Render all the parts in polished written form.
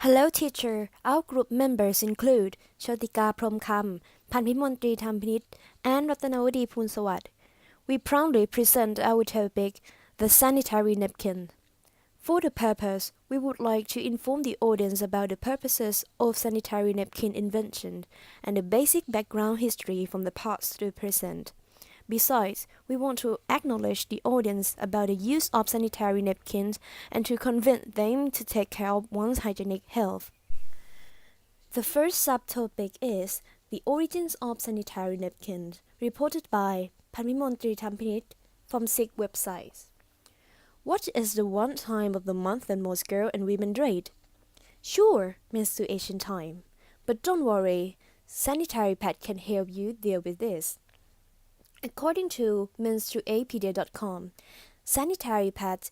Hello teacher, our group members include Shotika Promkam, Panpimantri Thampanit, and Ratanawadi Punsawat. We proudly present our topic, the sanitary napkin. For the purpose, we would like to inform the audience about the purposes of sanitary napkin invention and the basic background history from the past to the present. Besides, we want to acknowledge the audience about the use of sanitary napkins and to convince them to take care of one's hygienic health. The first subtopic is the origins of sanitary napkins, reported by Panpimantri Thampanit from 6 websites. What is the one time of the month that most girls and women dread? Sure, menstruation time. But don't worry, sanitary pad can help you deal with this. According to menstruapedia.com, sanitary pads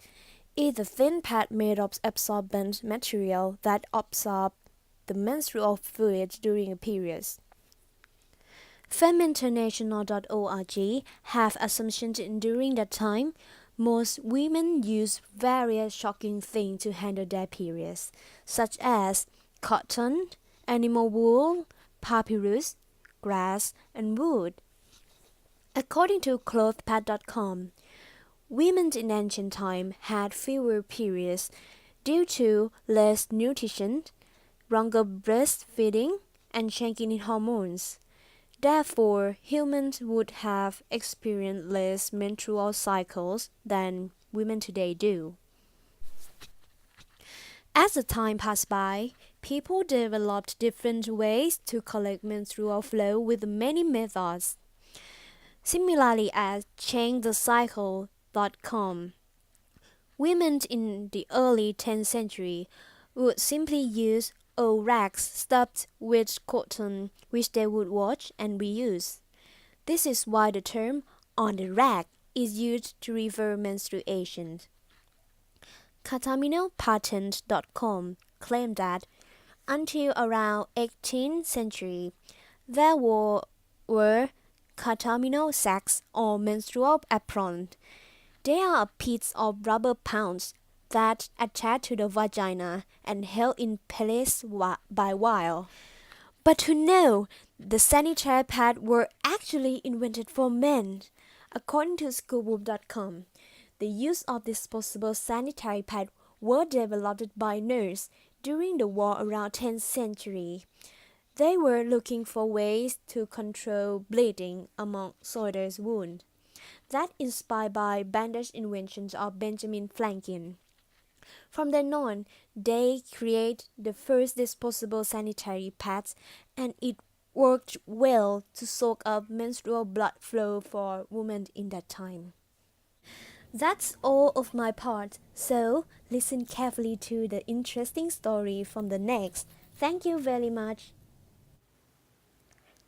is a thin pad made of absorbent material that absorbs the menstrual fluid during a period. Feminternational.org have assumptions during that time. Most women use various shocking things to handle their periods, such as cotton, animal wool, papyrus, grass, and wood. According to clothespad.com, women in ancient time had fewer periods due to less nutrition, longer breastfeeding, and changing in hormones. Therefore, humans would have experienced less menstrual cycles than women today do. As the time passed by, people developed different ways to collect menstrual flow with many methods. Similarly as changethecycle.com, women in the early 10th century would simply use old rags stuffed with cotton, which they would wash and reuse. This is why the term on the rag is used to refer menstruation. CataminoPatent.com claimed that until around 18th century, there were catamino sacks or menstrual aprons. They are a piece of rubber pouch that attach to the vagina and held in place by wire. But who knew the sanitary pads were actually invented for men? According to schoolbook.com, the use of disposable sanitary pads were developed by nurses during the war around 10th century. They were looking for ways to control bleeding among soldiers' wounds. That inspired by bandage inventions of Benjamin Franklin. From then on, they created the first disposable sanitary pads, and it worked well to soak up menstrual blood flow for women in that time. That's all of my part, so listen carefully to the interesting story from the next. Thank you very much.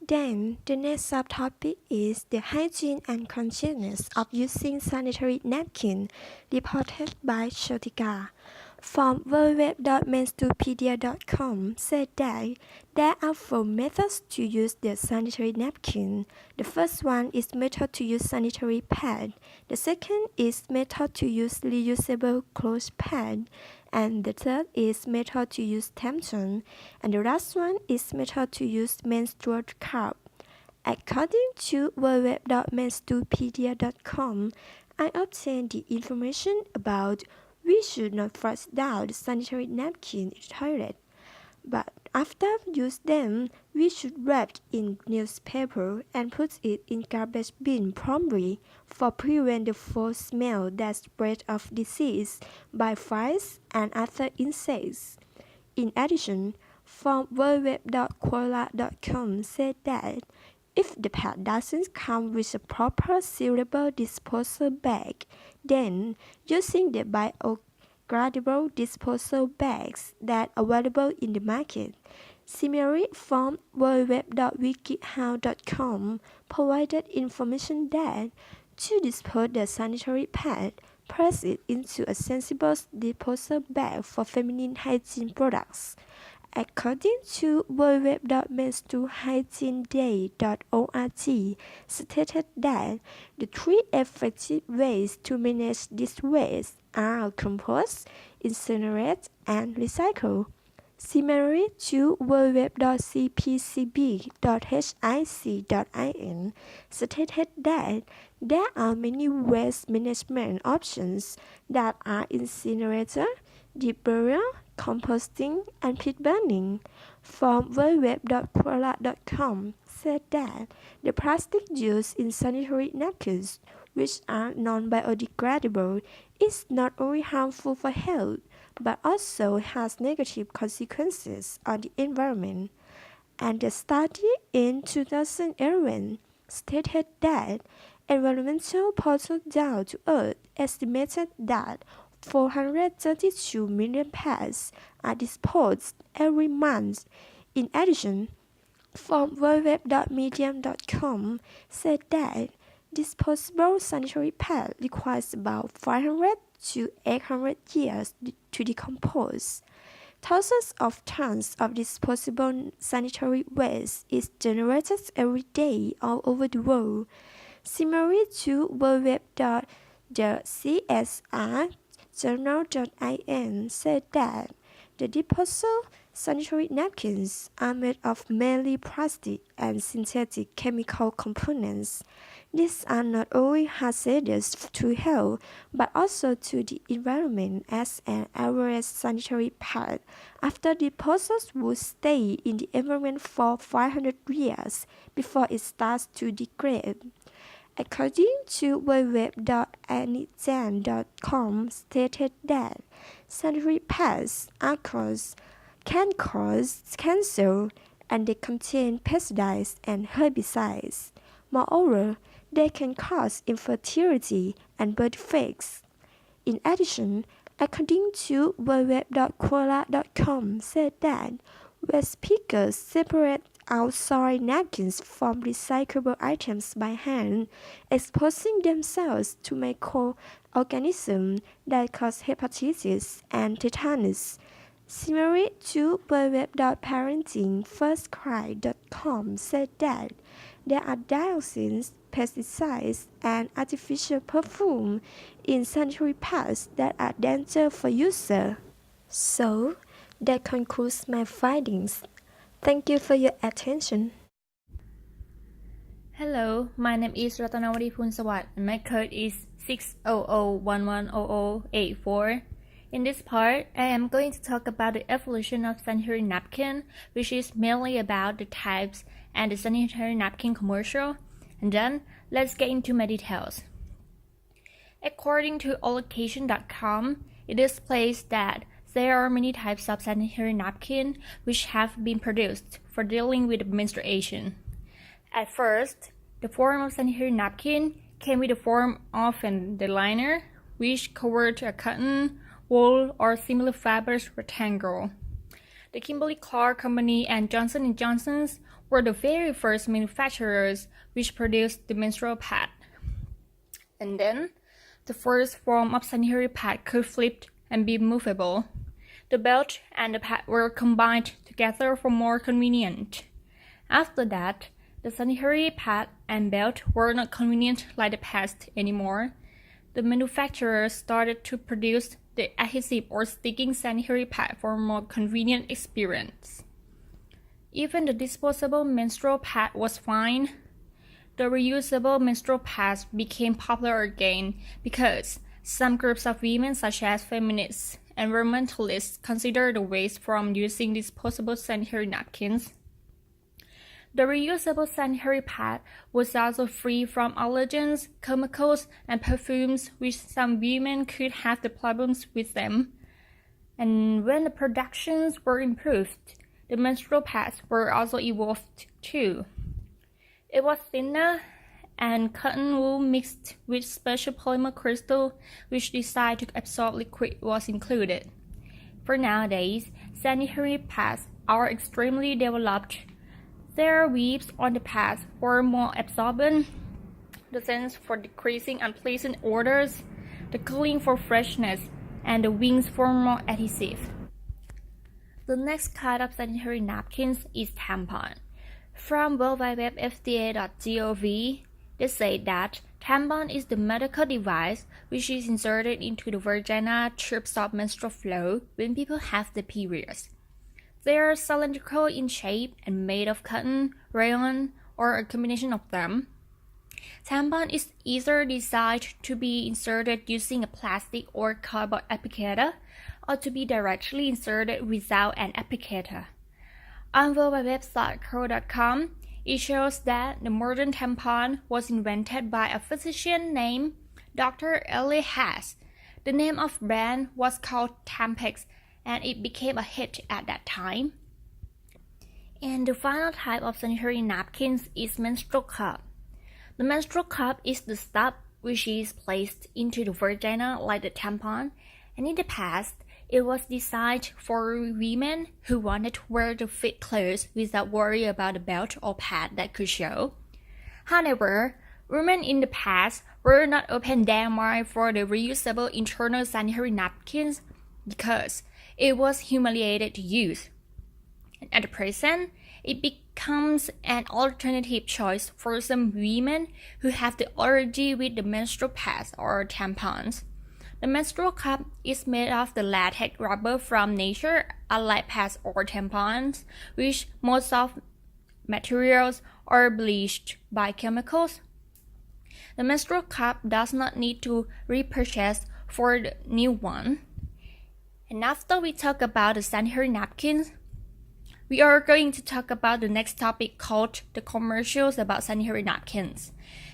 Then, the next subtopic is the hygiene and consciousness of using sanitary napkin, reported by Shotika. From www.menstrupedia.com said that there are 4 methods to use the sanitary napkin. The first one is method to use sanitary pad. The second is method to use reusable cloth pad. And the third is method to use tampon. And the last one is method to use menstrual cup. According to www.menstrupedia.com, I obtained the information about we should not flush down the sanitary napkin in the toilet, but after use them, we should wrap it in newspaper and put it in garbage bin promptly for prevent the foul smell that spread of disease by flies and other insects. In addition, from www.koala.com said that if the pad doesn't come with a proper sealable disposal bag, then using the biodegradable disposal bags that are available in the market. Similarly, from www.wikihow.com provided information that to dispose the sanitary pad, press it into a sensible disposal bag for feminine hygiene products. According to www.menstrualhygieneday.org, stated that the 3 effective ways to manage this waste are compost, incinerate, and recycle. Similarly to www.cpcb.hic.in stated that there are many waste management options that are incinerator, deep burial, composting, and pit burning. From www.quora.com said that the plastic used in sanitary napkins, which are non-biodegradable, is not only harmful for health, but also has negative consequences on the environment. And the study in 2011 stated that environmental portal Down to Earth estimated that 432 million pads are disposed every month. In addition, from www.medium.com said that disposable sanitary pad requires about 500 to 800 years to decompose. Thousands of tons of disposable sanitary waste is generated every day all over the world. Similarly to www.csrjournal.in said that the disposable sanitary napkins are made of mainly plastic and synthetic chemical components. These are not only hazardous to health but also to the environment, as an average sanitary pad after disposal would stay in the environment for 500 years before it starts to degrade. According to www.anyzan.com stated that sanitary pads can cause cancer and they contain pesticides and herbicides. Moreover, they can cause infertility and birth defects. In addition, according to www.quora.com said that waste pickers separate out soiled napkins from recyclable items by hand, exposing themselves to microorganisms that cause hepatitis and tetanus. Similarly to www.parentingfirstcry.com said that there are dioxins, pesticides, and artificial perfume in sanitary pads that are dangerous for users. So, that concludes my findings. Thank you for your attention. Hello, my name is Ratanawadi Punsawat and my code is 600110084. In this part, I am going to talk about the evolution of sanitary napkin, which is mainly about the types and the sanitary napkin commercial, and then let's get into my details. According to allocation.com, it displays that there are many types of sanitary napkin which have been produced for dealing with menstruation. At first, the form of sanitary napkin came with the form of the liner, which covered a cotton, wool, or similar fabric rectangle. The Kimberly-Clark Company and Johnson & Johnson were the very first manufacturers which produced the menstrual pad. And then, the first form of sanitary pad could flip and be movable. The belt and the pad were combined together for more convenience. After that, the sanitary pad and belt were not convenient like the past anymore. The manufacturers started to produce the adhesive or sticking sanitary pad for a more convenient experience. Even the disposable menstrual pad was fine. The reusable menstrual pads became popular again because some groups of women, such as feminists and environmentalists, consider the waste from using disposable sanitary napkins. The reusable sanitary pad was also free from allergens, chemicals, and perfumes, which some women could have the problems with them. And when the productions were improved, the menstrual pads were also evolved too. It was thinner and cotton wool mixed with special polymer crystal, which designed to absorb liquid was included. For nowadays, sanitary pads are extremely developed. There are weaves on the pads for more absorbent, the scents for decreasing unpleasant odors, the cooling for freshness, and the wings for more adhesive. The next kind of sanitary napkins is tampon. From worldwidewebfda.gov, they say that tampon is the medical device which is inserted into the vagina to stop menstrual flow when people have the periods. They are cylindrical in shape and made of cotton, rayon, or a combination of them. Tampon is either designed to be inserted using a plastic or cardboard applicator, or to be directly inserted without an applicator. On www.co.com, it shows that the modern tampon was invented by a physician named Dr. Eli Haas. The name of the brand was called Tampax, and it became a hit at that time. And the final type of sanitary napkins is menstrual cup. The menstrual cup is the stuff which is placed into the vagina like the tampon, and in the past, it was designed for women who wanted to wear the fit clothes without worry about a belt or pad that could show. However, women in the past were not open their mind for the reusable internal sanitary napkins because it was humiliated to use. And at the present, it becomes an alternative choice for some women who have the allergy with the menstrual pads or tampons. The menstrual cup is made of the latex rubber from nature, unlike pads or tampons, which most of materials are bleached by chemicals. The menstrual cup does not need to repurchase for the new one. And after we talk about the sanitary napkins, we are going to talk about the next topic called the commercials about sanitary napkins.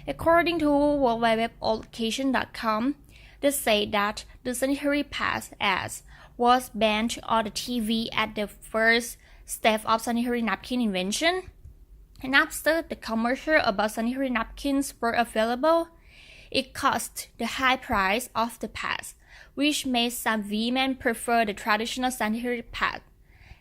According to worldwideweballocation.com, they say that the sanitary pads ads was banned on the TV at the first step of sanitary napkin invention. And after the commercial about sanitary napkins were available, it cost the high price of the pads, which made some women prefer the traditional sanitary pad.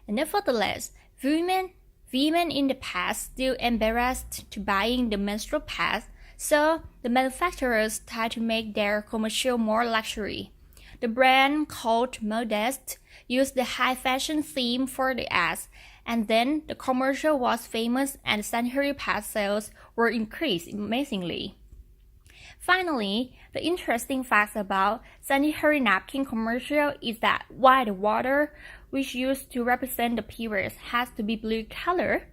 And nevertheless, women in the past still embarrassed to buying the menstrual pads, so the manufacturers tried to make their commercial more luxury. The brand called Modest used the high fashion theme for the ads, and then the commercial was famous and sanitary pad sales were increased amazingly. Finally, the interesting fact about sanitary napkin commercial is that while the water, which used to represent the periods, has to be blue color,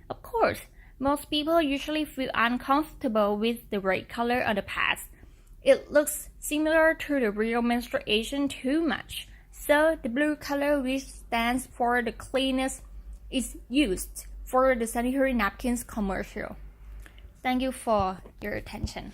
of course, most people usually feel uncomfortable with the red color on the pads. It looks similar to the real menstruation too much, so the blue color, which stands for the cleanness, is used for the sanitary napkins commercial. Thank you for your attention.